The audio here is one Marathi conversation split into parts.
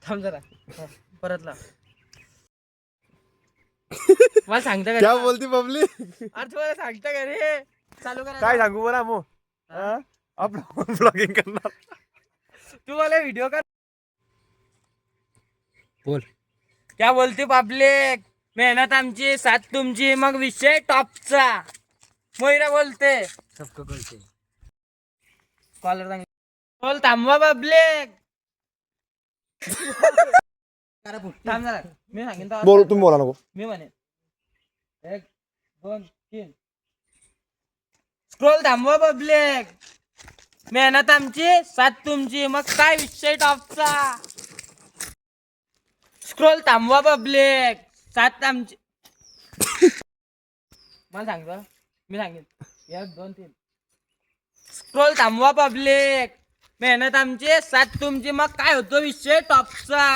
थांब जरा परत ला मला सांगता क्या बोलती पब्लिक? अरे तुम्हाला सांगता का रे चालू करा काय सांगू बोला मग आपण ब्लॉगिंग करणार. तुम्हाला व्हिडिओ कर बोल. क्या बोलते पब्लिक मेहनत आमची साथ तुमची मग विषय टॉपचा मोहिरा बोलते सबको बोलते कॉलर सांग बोल थांबवा पब्लिक थांब जरा मी सांगेन तेव्हा बोल तुम्ही बोला नको. मी म्हणे 1 2 3 स्क्रोल थांबवा पब्लिक मेहनत आमची साथ तुमची मग काय विषय टॉपचा स्क्रोल थांबवा पब्लिक साथ आमची मला सांगतो मी सांगेन 1 2 3 स्क्रोल थांबवा पब्लिक मेहनत आमची साथ तुमची मग काय होतो विषय टॉपचा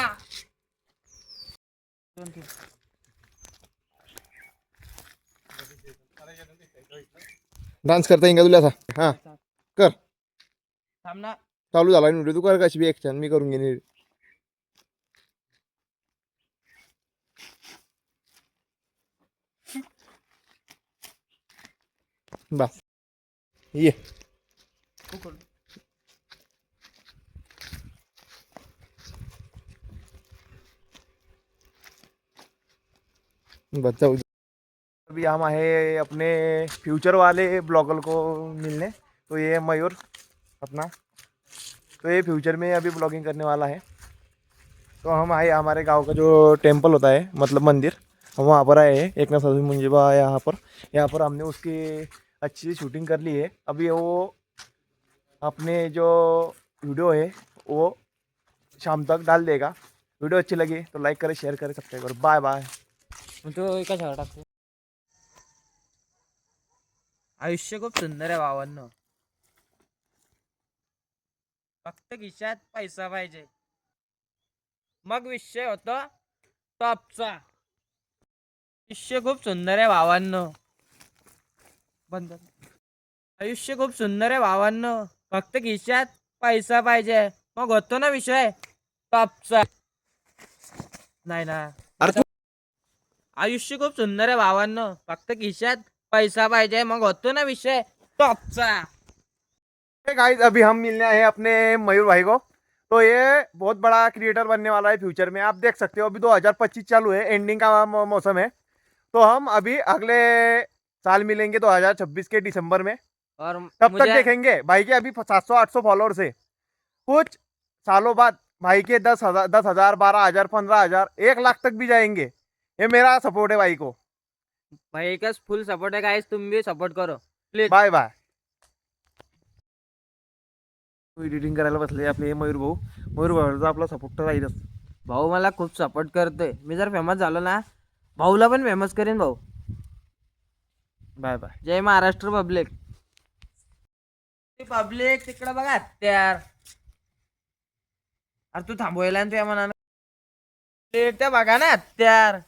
2 3 डान्स करता येईल का तुला असा? हा कर. थांब ना चालू झाला व्हिडिओ. तू कर कशी बी ऍक्शन, मी करून घेईन. बस ये बच्चा. अभी हम आए अपने फ्यूचर वाले ब्लॉगर को मिलने. तो ये मयूर अपना, तो ये फ्यूचर में अभी ब्लॉगिंग करने वाला है. तो हम आए हमारे गांव का जो टेंपल होता है मतलब मंदिर, हम वहाँ पर आए हैं. एक ना सभी मुंजिबा यहाँ पर हमने उसकी अच्छी शूटिंग कर ली है. अभी वो अपने जो वीडियो है वो शाम तक डाल देगा. वीडियो अच्छी लगी तो लाइक करें, शेयर करें, सब्सक्राइब करो. Bye bye. तो कशावर टाकतो आयुष्य खूप सुंदर आहे भावांनो फक्त खिशात पैसा पाहिजे मग विषय होतो टॉपचा आयुष्य खूप सुंदर आहे भावांनो बंद आयुष्य खूप सुंदर आहे भावांनो फक्त खिशात पैसा पाहिजे मग होतो ना विषय टॉपचा नाही ना आयुष्य खूप सुंदर आहे भावांनो फक्त खिशात पैसा पाहिजे मग होतो ना विषय टॉपचा. गाइस अभी हम मिलने आए हैं अपने मयूर भाई को. तो ये बहुत बड़ा क्रिएटर बनने वाला है फ्यूचर में. आप देख सकते हो अभी 2025 चालू है, एंडिंग का मौसम है. तो हम अभी अगले साल मिलेंगे 2026 के दिसंबर में. और तब तक देखेंगे भाई के अभी 700-800 फॉलोअर्स है. कुछ सालों बाद भाई के 10,000 12,000 15,000 1 लाख तक भी जाएंगे. ये मेरा सपोर्ट है भाई को. भाई एकच फुल सपोर्ट आहे गाइस तुम्ही भी सपोर्ट करो प्लीज. Bye bye. एडिटिंग करायला बसले आपले मयूर भाऊ. मयूर भाऊचा आपला सपोर्ट राहीलच. भाऊ मला खूप सपोर्ट करतोय मी जर फेमस झालो ना भाऊला पण फेमस करेन भाऊ. Bye bye. जय महाराष्ट्र पब्लिक. पब्लिक तिकडे बघा हत्यार अरे तू थांबवायला तुझ्या मनानं त्या बघा ना हत्यार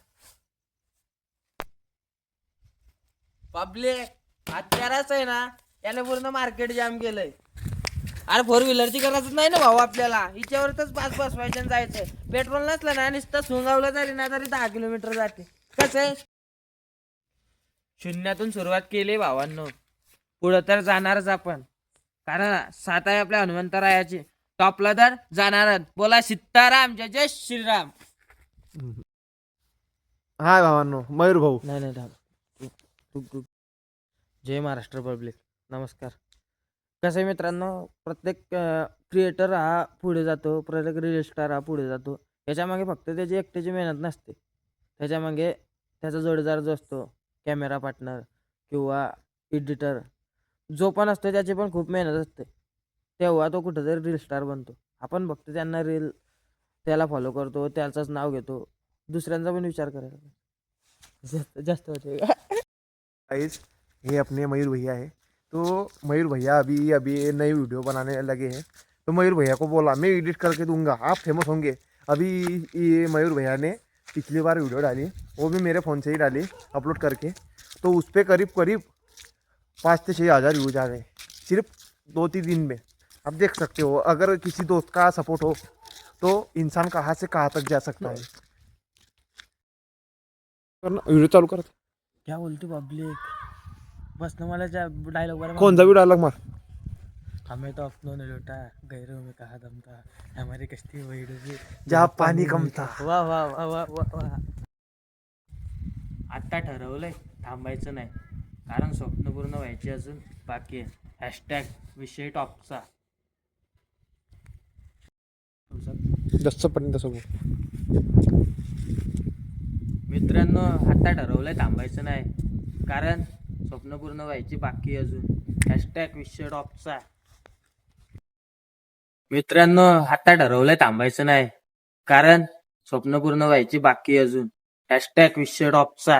पब्लिक हत्यारच आहे ना याने पूर्ण मार्केट जाम केलंय. अरे 4 व्हीलरची गरजच नाही ना भाऊ आपल्याला हिच्यावरच पास बसवायचं जायचंय. पेट्रोल नसलं ना नुसतं सुंगावलं तरी ना तरी 10 किलोमीटर जाते. कसं आहे शून्यातून सुरुवात केली भावांनो पुढं तर जाणारच आपण कारण साथ आहे आपल्या हनुमंतरायाची टॉपला तर जाणारच. बोला सीताराम जय जय श्रीराम. हाय भावांनो मयूर भाऊ. नाही तू जय महाराष्ट्र पब्लिक. नमस्कार. कसं आहे मित्रांनो प्रत्येक क्रिएटर हा पुढे जातो प्रत्येक रील स्टार हा पुढे जातो. याच्यामागे फक्त त्याची एकट्याची मेहनत नसते. त्याच्यामागे त्याचा जोडीदार जो असतो कॅमेरा पार्टनर किंवा एडिटर जो पण असतो त्याची पण खूप मेहनत असते. तेव्हा तो कुठेतरी रील स्टार बनतो. आपण फक्त त्यांना रील त्याला फॉलो करतो त्याचंच नाव घेतो. दुसऱ्यांचा पण विचार करायला जास्त होते. गाइस ये अपने मयूर भैया है. तो मयूर भैया अभी अभी नई वीडियो बनाने लगे हैं. तो मयूर भैया को बोला मैं एडिट करके दूंगा आप फेमस होंगे. अभी ये मयूर भैया ने पिछली बार वीडियो डाली वो भी मेरे फ़ोन से ही डाली अपलोड करके. तो उस पर करीब 5 से 6 हज़ार व्यूज आ गए सिर्फ 2-3 दिन में. आप देख सकते हो. अगर किसी दोस्त का सपोर्ट हो तो इंसान कहाँ से कहाँ तक जा सकता है। व्हिडिओ चालू कर. क्या बोलते पब्लिक, बस ना मला डायलॉग बरं कोणता व्हिडिओ आला मग. हमें तो अपनों ने लूटा, गैरों में कहा दम था, हमारी कश्ती वही डूबी जहाँ पाणी कम था. वाह वाह वाह वाह वाह वाह. आता ठरवलंय थांबायचं नाही, कारण स्वप्न पूर्ण व्हायची अजून बाकी आहे. हॅशटॅग विषय टॉपचा. जसपर्यंत तसं. मित्रांनो, आता ठरवलंय थांबायचं नाही, कारण स्वप्न पूर्ण व्हायची बाकी आहे अजून. हॅशटॅग विषय टॉपचा. मित्रांनो, आता ठरवलंय थांबायचं नाही, कारण स्वप्न पूर्ण व्हायची बाकी आहे अजून. हॅशटॅग विषय टॉपचा.